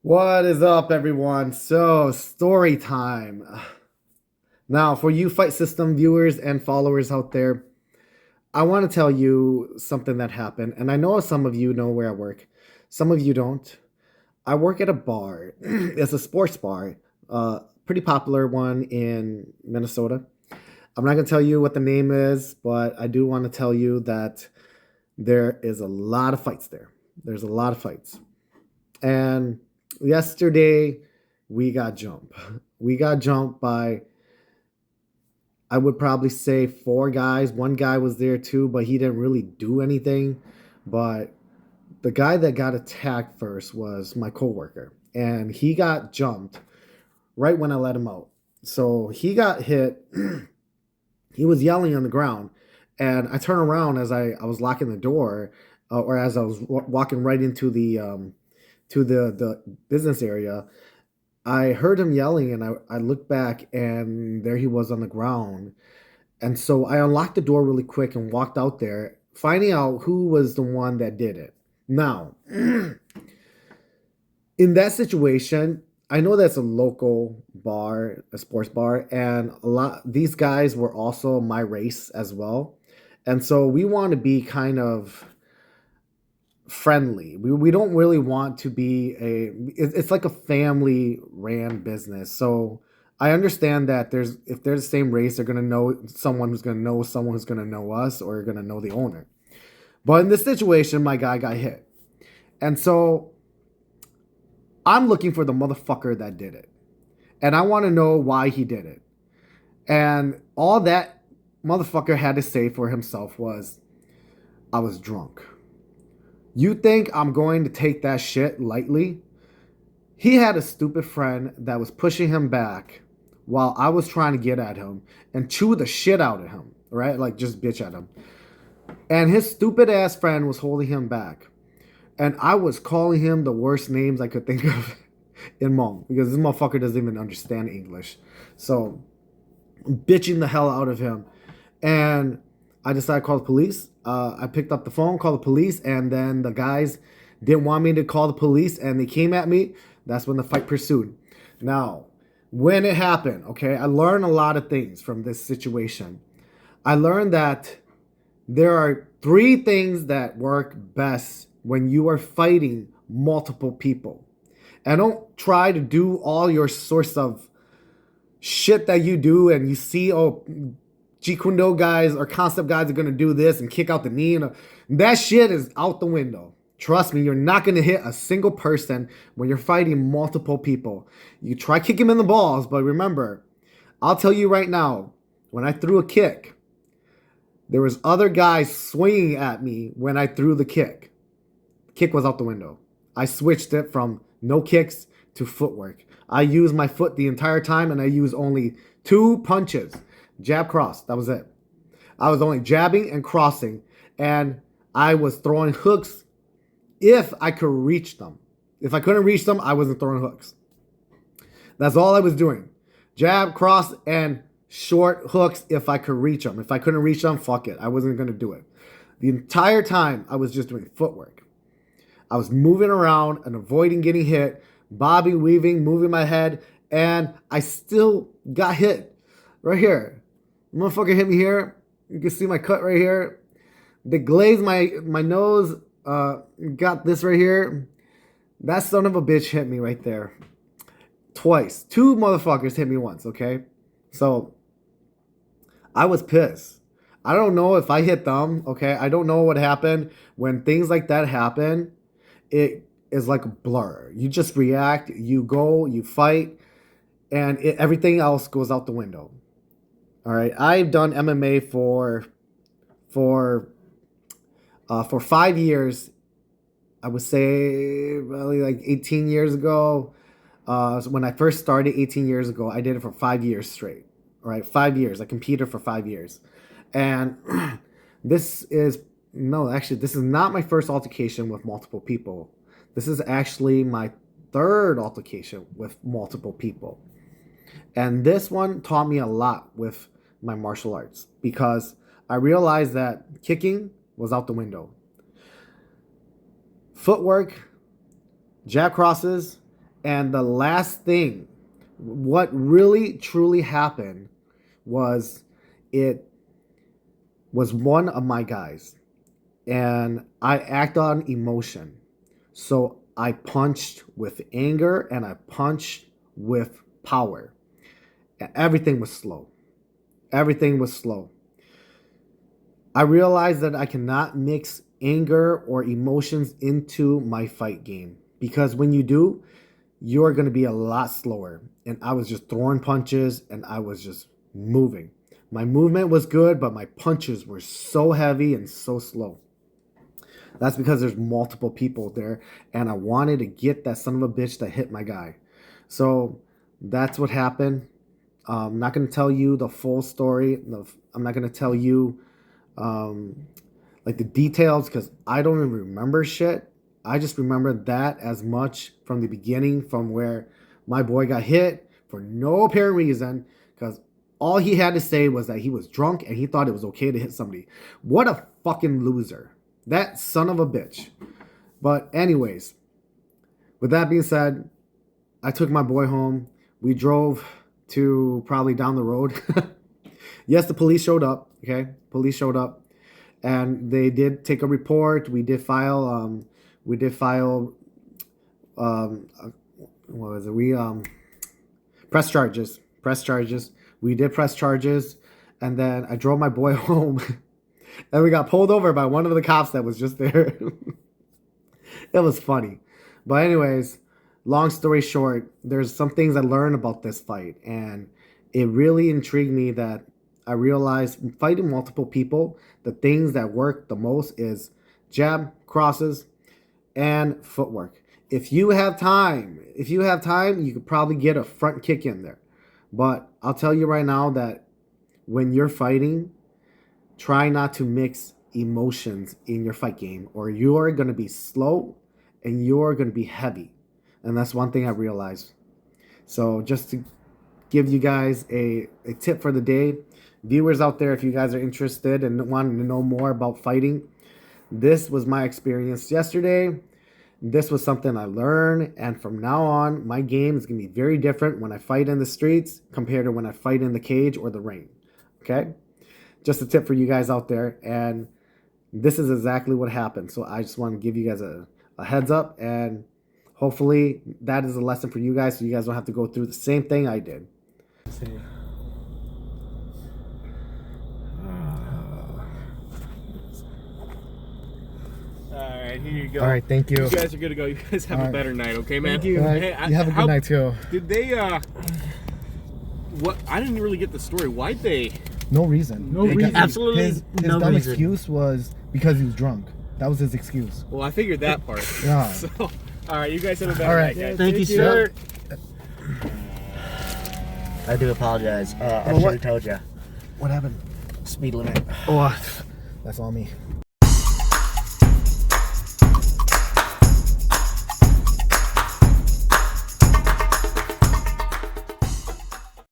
What is up, everyone? So, story time. Now, for you Fight System viewers and followers out there, I want to tell you something that happened. And I know some of you know where I work, some of you don't. I work at a bar, it's a sports bar, pretty popular one in Minnesota. I'm not going to tell you what the name is, but I do want to tell you that there is a lot of fights there. There's a lot of fights. And yesterday we got jumped. We got jumped by, I would probably say, four guys. One guy was there too, but he didn't really do anything. But the guy that got attacked first was my coworker, and he got jumped right when I let him out. So he got hit. He was yelling on the ground, and I turned around as I was locking the door, or as I was walking right into the business area. I heard him yelling, and I looked back, and there he was on the ground. And so I unlocked the door really quick and walked out there, finding out who was the one that did it. Now, in that situation, I know that's a local bar, a sports bar, and a lot these guys were also my race as well. And so we want to be kind of friendly. We don't really want to be it's like a family ran business. So I understand that if they're the same race, they're gonna know someone who's gonna know someone who's gonna know us or gonna know the owner. But in this situation, my guy got hit. And so I'm looking for the motherfucker that did it. And I want to know why he did it. And all that motherfucker had to say for himself was, I was drunk. You think I'm going to take that shit lightly? He had a stupid friend that was pushing him back while I was trying to get at him and chew the shit out of him, right? Like just bitch at him. And his stupid ass friend was holding him back. And I was calling him the worst names I could think of in Hmong because this motherfucker doesn't even understand English. So, bitching the hell out of him. And I decided to call the police. I picked up the phone, called the police, and then the guys didn't want me to call the police, and they came at me. That's when the fight pursued. Now, when it happened, okay, I learned a lot of things from this situation. I learned that there are three things that work best when you are fighting multiple people. And don't try to do all your sorts of shit that you do and you see, oh, Jeet Kune Do guys or concept guys are going to do this and kick out the knee. And that shit is out the window. Trust me, you're not going to hit a single person when you're fighting multiple people. You try kicking them in the balls, but remember, I'll tell you right now, when I threw a kick, there was other guys swinging at me when I threw the kick. Kick was out the window. I switched it from no kicks to footwork. I used my foot the entire time, and I used only two punches. Jab, cross. That was it. I was only jabbing and crossing, and I was throwing hooks if I could reach them. If I couldn't reach them, I wasn't throwing hooks. That's all I was doing. Jab, cross, and short hooks if I could reach them. If I couldn't reach them, fuck it. I wasn't going to do it. The entire time, I was just doing footwork. I was moving around and avoiding getting hit, bobbing, weaving, moving my head, and I still got hit right here. The motherfucker hit me here. You can see my cut right here. They glazed my nose. Got this right here. That son of a bitch hit me right there. Twice. Two motherfuckers hit me once, okay? So, I was pissed. I don't know if I hit them, okay? I don't know what happened. When things like that happen, it is like a blur. You just react, you go, you fight, and everything else goes out the window. All right, I've done MMA for 5 years. I would say really like 18 years ago. So when I first started 18 years ago, I did it for 5 years straight. All right, 5 years. I competed for 5 years, and this is no, actually, this is not my first altercation with multiple people. This is actually my third altercation with multiple people. And this one taught me a lot with my martial arts because I realized that kicking was out the window. Footwork, jab crosses, And the last thing, what really truly happened was it was one of my guys. And I act on emotion. So I punched with anger and I punched with power. Everything was slow. Everything was slow. I realized that I cannot mix anger or emotions into my fight game, because when you do, you're going to be a lot slower. And I was just throwing punches and I was just moving. My movement was good, but my punches were so heavy and so slow. That's because there's multiple people there, and I wanted to get that son of a bitch that hit my guy. So that's what happened. I'm not going to tell you the full story. I'm not going to tell you like the details, because I don't even remember shit. I just remember that as much from the beginning, from where my boy got hit for no apparent reason, because all he had to say was that he was drunk and he thought it was okay to hit somebody. What a fucking loser. That son of a bitch. But anyways, with that being said, I took my boy home. We drove to probably down the road. Yes, the police showed up. Okay, police showed up, and they did take a report. We did file. What was it? We press charges. Press charges. We did press charges, and then I drove my boy home. And we got pulled over by one of the cops that was just there. It was funny. But anyways, long story short, there's some things I learned about this fight. And it really intrigued me that I realized fighting multiple people, the things that work the most is jab, crosses, and footwork. If you have time, you could probably get a front kick in there. But I'll tell you right now that when you're fighting, try not to mix emotions in your fight game, or you're going to be slow and you're going to be heavy. And that's one thing I realized. So just to give you guys a tip for the day, viewers out there, if you guys are interested and wanting to know more about fighting, this was my experience yesterday. This was something I learned, and from now on, my game is going to be very different when I fight in the streets compared to when I fight in the cage or the ring. Okay? Just a tip for you guys out there, and this is exactly what happened. So I just want to give you guys a heads up, and hopefully that is a lesson for you guys, so you guys don't have to go through the same thing I did. Let's see. All right, here you go. All right, thank you. You guys are good to go. You guys have a better night, okay, man? Thank you. Right. Hey, you have a good night too. Did they? What? I didn't really get the story. Why'd they? No reason. No reason. Absolutely his no dumb reason. excuse was because he was drunk. That was his excuse. Well, I figured that part. Yeah. So, all right, you guys have a better night, guys. Thank you, sir. I do apologize. I should have told you. What happened? Speed limit. Oh, that's on me.